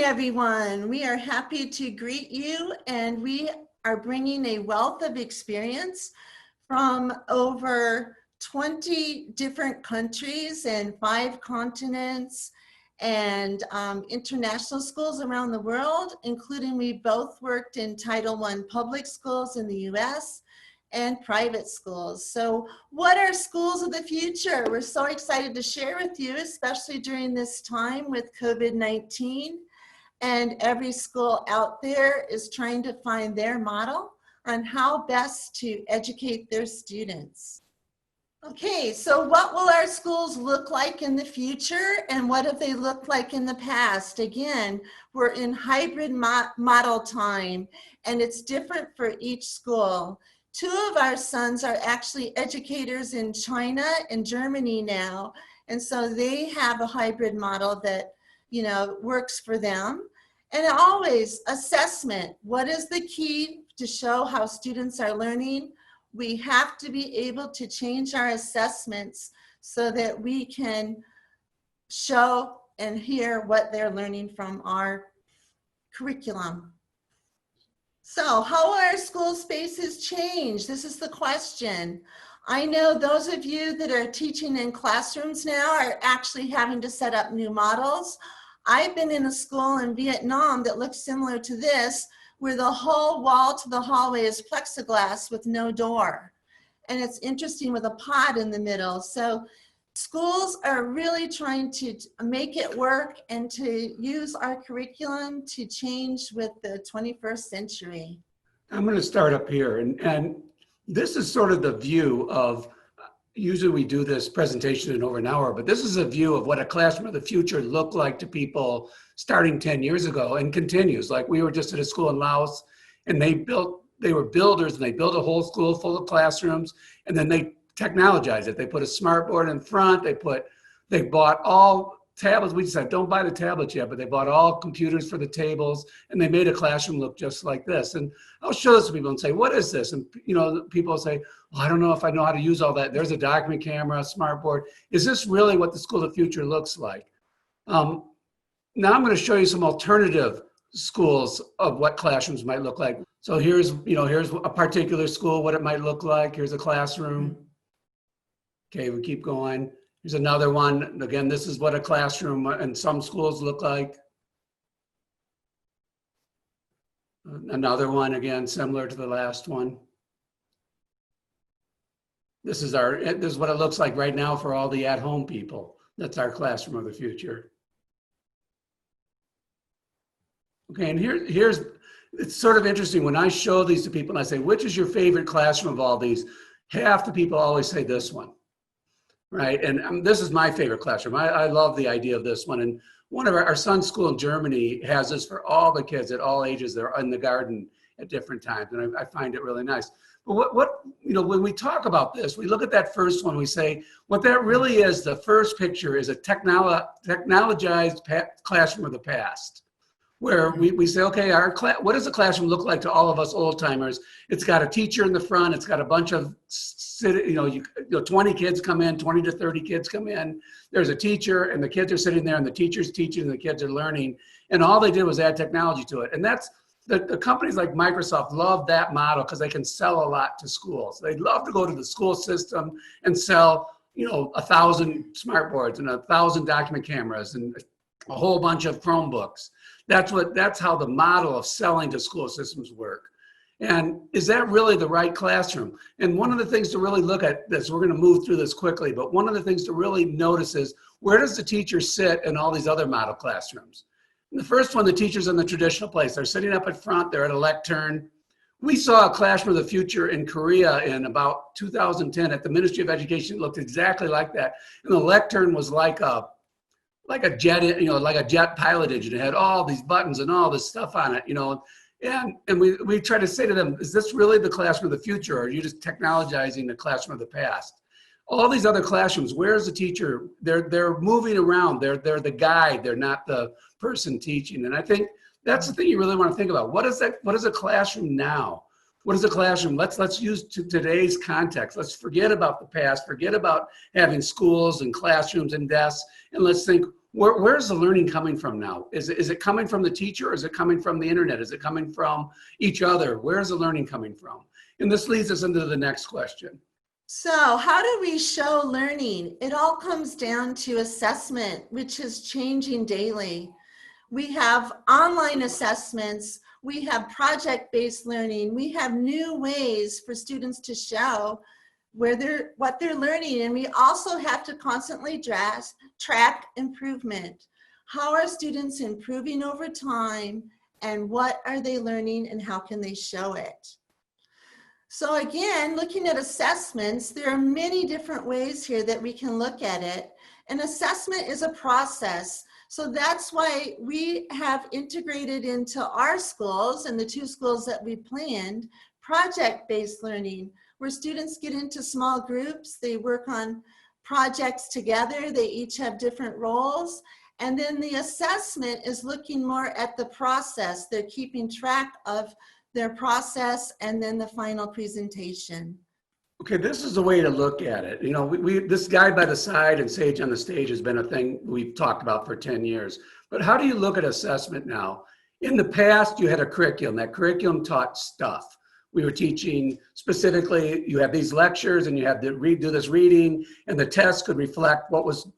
everyone. We are happy to greet you, and we are bringing a wealth of experience from over 20 different countries and 5 continents and international schools around the world, including we both worked in Title I public schools in the US and private schools. So what are schools of the future? We're so excited to share with you, especially during this time with COVID-19. And every school out there is trying to find their model on how best to educate their students. Okay, so what will our schools look like in the future, and what have they looked like in the past? Again, we're in hybrid model time, and it's different for each school. 2 of our sons are actually educators in China and Germany now, and so they have a hybrid model that works for them. And always assessment. What is the key to show how students are learning? We have to be able to change our assessments so that we can show and hear what they're learning from our curriculum. So how will our school spaces change? This is the question. I know those of you that are teaching in classrooms now are actually having to set up new models. I've been in a school in Vietnam that looks similar to this, where the whole wall to the hallway is plexiglass with no door. And it's interesting with a pod in the middle. So schools are really trying to make it work and to use our curriculum to change with the 21st century. I'm going to start up here. And this is sort of the view of, usually we do this presentation in over an hour, but this is a view of what a classroom of the future looked like to people starting 10 years ago and continues. Like we were just at a school in Laos, and they were builders, and they built a whole school full of classrooms, and then they technologized it. They put a smart board in front, they bought all tablets. We said, don't buy the tablets yet, but they bought all computers for the tables, and they made a classroom look just like this. And I'll show this to people and say, what is this? And people say, well, I don't know if I know how to use all that. There's a document camera, a smart board. Is this really what the school of the future looks like? Now I'm going to show you some alternative schools of what classrooms might look like. So here's a particular school, what it might look like. Here's a classroom. Okay, we keep going. Here's another one. Again, this is what a classroom in some schools look like. Another one, again, similar to the last one. This is what it looks like right now for all the at-home people. That's our classroom of the future. Okay, and here's, it's sort of interesting when I show these to people and I say, which is your favorite classroom of all these? Half the people always say this one. Right, and this is my favorite classroom. I love the idea of this one. And one of our son's school in Germany has this for all the kids at all ages. They're in the garden at different times, and I find it really nice. But when we talk about this, we look at that first one, we say, what that really is, the first picture is a technologized classroom of the past, where we say, okay, what does a classroom look like to all of us old timers? It's got a teacher in the front. It's got a bunch of 20 kids come in, 20 to 30 kids come in. There's a teacher, and the kids are sitting there, and the teacher's teaching, and the kids are learning. And all they did was add technology to it. And that's the companies like Microsoft love that model because they can sell a lot to schools. They'd love to go to the school system and sell, 1,000 smart boards and 1,000 document cameras and a whole bunch of Chromebooks. That's how the model of selling to school systems work. And is that really the right classroom? And one of the things to really look at this, we're going to move through this quickly, but one of the things to really notice is, where does the teacher sit in all these other model classrooms? In the first one, the teacher's in the traditional place. They're sitting up at front, they're at a lectern. We saw a classroom of the future in Korea in about 2010 at the Ministry of Education. It looked exactly like that. And the lectern was like a jet pilot engine. It had all these buttons and all this stuff on it, And we try to say to them, is this really the classroom of the future, or are you just technologizing the classroom of the past? All these other classrooms, where's the teacher? They're moving around. They're the guide. They're not the person teaching. And I think that's the thing you really want to think about. What is a classroom now? What is a classroom? Let's use today's context. Let's forget about the past. Forget about having schools and classrooms and desks, and let's think, Where's the learning coming from now? Is it coming from the teacher, or is it coming from the internet? Is it coming from each other? Where's the learning coming from? And this leads us into the next question. So how do we show learning? It all comes down to assessment, which is changing daily. We have online assessments, we have project-based learning, we have new ways for students to show what they're learning, and we also have to constantly track improvement. How are students improving over time, and what are they learning, and how can they show it? So again, looking at assessments, there are many different ways here that we can look at it. An assessment is a process. So that's why we have integrated into our schools and the 2 schools that we planned, project-based learning, where students get into small groups, they work on projects together, they each have different roles. And then the assessment is looking more at the process. They're keeping track of their process and then the final presentation. Okay, this is the way to look at it. You know, this guide by the side and sage on the stage has been a thing we've talked about for 10 years. But how do you look at assessment now? In the past, you had a curriculum. That curriculum taught stuff. We were teaching specifically, you had these lectures and you had to do this reading, and the test could reflect what was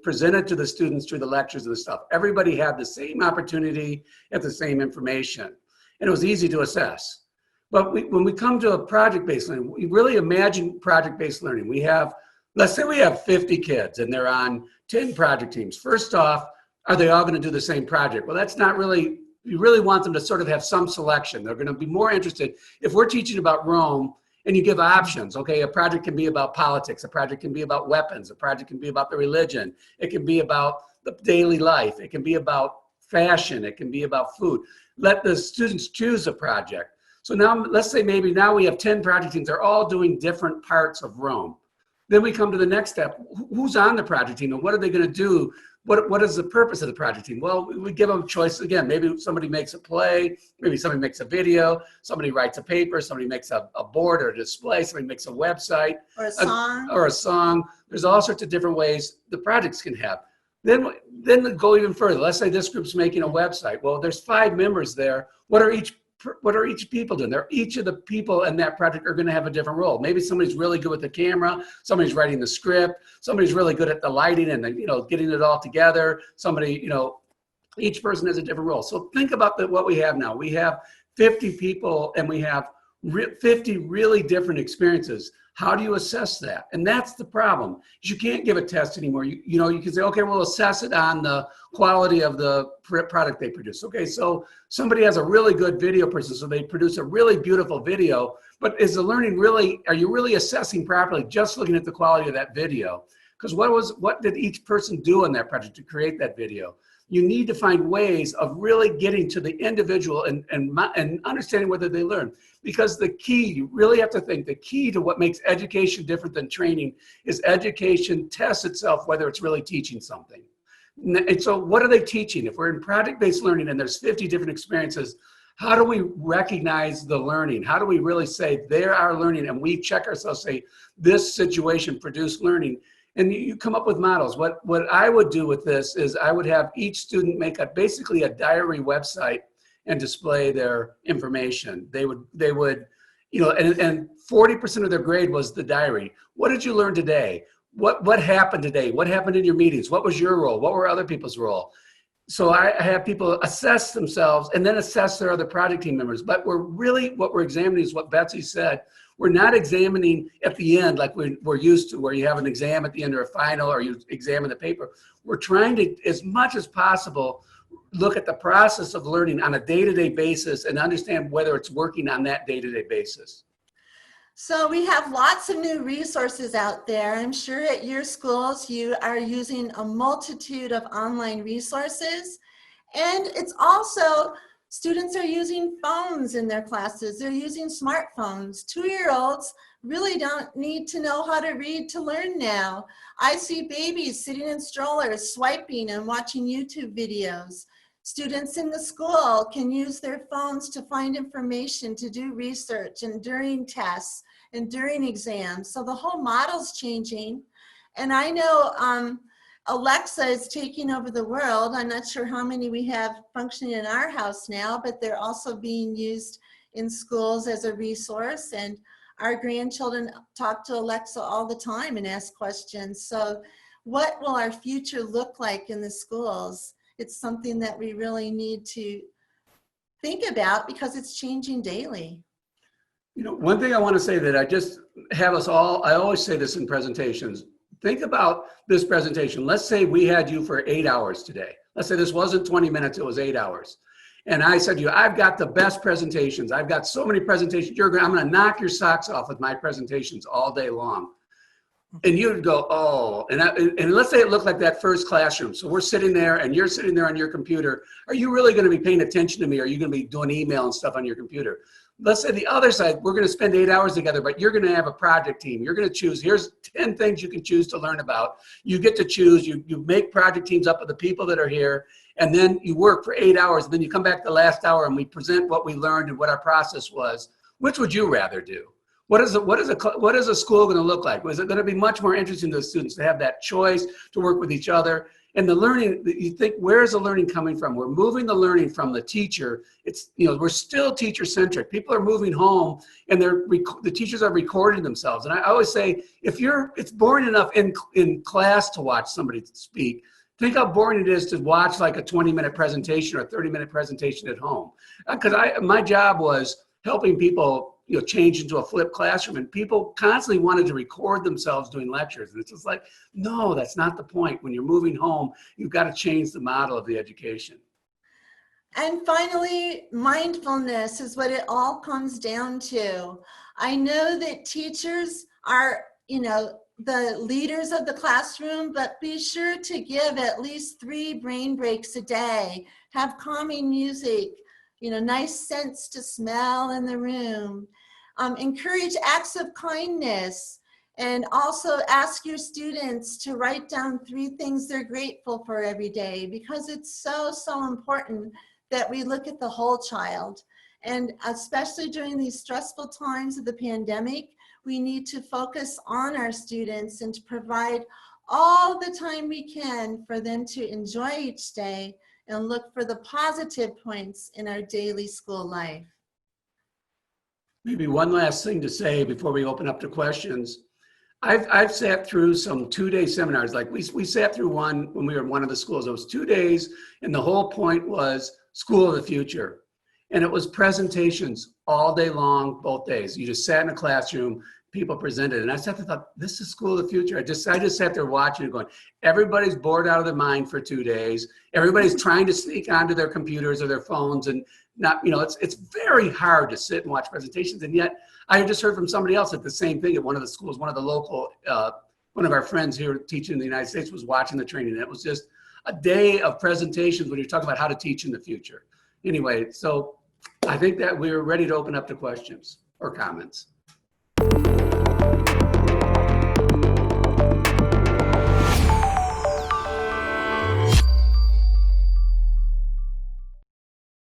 presented to the students through the lectures and the stuff. Everybody had the same opportunity at the same information, and it was easy to assess. But when we come to a project-based learning, we really imagine project-based learning. We have, let's say we have 50 kids and they're on 10 project teams. First off, are they all going to do the same project? Well, that's not really, you really want them to sort of have some selection. They're going to be more interested. If we're teaching about Rome and you give options, okay, a project can be about politics, a project can be about weapons, a project can be about the religion, it can be about the daily life, it can be about fashion, it can be about food. Let the students choose a project. So now, let's say maybe now we have 10 project teams. They're all doing different parts of Rome. Then we come to the next step. Who's on the project team and what are they going to do? What is the purpose of the project team? Well, we give them choice again. Maybe somebody makes a play. Maybe somebody makes a video. Somebody writes a paper. Somebody makes a board or a display. Somebody makes a website. Or a song. Or a song. There's all sorts of different ways the projects can have. Then go even further. Let's say this group's making a website. Well, there's 5 members there. What are each people doing? Each of the people in that project are going to have a different role. Maybe somebody's really good with the camera, somebody's writing the script, somebody's really good at the lighting and getting it all together. Somebody, each person has a different role. So think about what we have now. We have 50 people and we have 50 really different experiences. How do you assess that? And that's the problem. You can't give a test anymore. You can say, okay, we'll assess it on the quality of the product they produce. Okay, so somebody has a really good video person, so they produce a really beautiful video, but is the learning really, are you really assessing properly just looking at the quality of that video? Because what did each person do in that project to create that video? You need to find ways of really getting to the individual and understanding whether they learn. Because the key, you really have to think, the key to what makes education different than training is education tests itself whether it's really teaching something. And so what are they teaching? If we're in project-based learning and there's 50 different experiences, how do we recognize the learning? How do we really say they are learning and we check ourselves, say this situation produced learning? And you come up with models. What I would do with this is I would have each student make basically a diary website and display their information. They would, and 40% of their grade was the diary. What did you learn today? What happened today? What happened in your meetings? What was your role? What were other people's role? So I have people assess themselves and then assess their other project team members. But what we're examining is what Betsy said. We're not examining at the end like we're used to, where you have an exam at the end or a final or you examine the paper. We're trying to, as much as possible, look at the process of learning on a day-to-day basis and understand whether it's working on that day-to-day basis. So we have lots of new resources out there. I'm sure at your schools you are using a multitude of online resources. And it's also, students are using phones in their classes. They're using smartphones. 2-year-olds really don't need to know how to read to learn now. I see babies sitting in strollers, swiping and watching YouTube videos. Students in the school can use their phones to find information, to do research, and during tests and during exams. So the whole model's changing. And I know Alexa is taking over the world. I'm not sure how many we have functioning in our house now, but they're also being used in schools as a resource. And our grandchildren talk to Alexa all the time and ask questions. So what will our future look like in the schools? It's something that we really need to think about because it's changing daily. You know, one thing I want to say that I just have us all, I always say this in presentations. Think about this presentation. Let's say we had you for 8 hours today. Let's say this wasn't 20 minutes, it was 8 hours. And I said to you, I've got the best presentations. I've got so many presentations. I'm going to knock your socks off with my presentations all day long. And you would go, oh, and let's say it looked like that first classroom. So we're sitting there and you're sitting there on your computer. Are you really going to be paying attention to me? Or are you going to be doing email and stuff on your computer? Let's say the other side, we're going to spend 8 hours together, but you're going to have a project team. You're going to choose, here's 10 things you can choose to learn about. You get to choose, you make project teams up with the people that are here, and then you work for 8 hours, and then you come back the last hour and we present what we learned and what our process was. Which would you rather do? What is a school going to look like? Is it going to be much more interesting to the students to have that choice to work with each other? And the learning, you think, where is the learning coming from? We're moving the learning from the teacher. It's, you know, we're still teacher centric. People are moving home and the teachers are recording themselves. And I always say, it's boring enough in class to watch somebody speak. Think how boring it is to watch like a 20-minute presentation or a 30-minute presentation at home. Because my job was helping people, you know, change into a flipped classroom, and people constantly wanted to record themselves doing lectures. And it's just like, no, that's not the point. When you're moving home, you've got to change the model of the education. And finally, mindfulness is what it all comes down to. I know that teachers are, you know, the leaders of the classroom, but be sure to give at least 3 brain breaks a day. Have calming music, you know, nice scents to smell in the room. Encourage acts of kindness, and also ask your students to write down 3 things they're grateful for every day, because it's so, so important that we look at the whole child. And especially during these stressful times of the pandemic, we need to focus on our students and to provide all the time we can for them to enjoy each day and look for the positive points in our daily school life. Maybe one last thing to say before we open up to questions. I've sat through some 2-day seminars. Like we sat through one when we were in one of the schools. It was 2 days, and the whole point was School of the Future. And it was presentations all day long, both days. You just sat in a classroom, people presented. And I sat there and thought, this is School of the Future. I just sat there watching and going, everybody's bored out of their mind for 2 days. Everybody's trying to sneak onto their computers or their phones, and not, you know, it's very hard to sit and watch presentations. And yet I just heard from somebody else at the same thing at one of the schools, one of the local, one of our friends here teaching in the United States was watching the training. And it was just a day of presentations when you're talking about how to teach in the future. Anyway, so I think that we're ready to open up to questions or comments.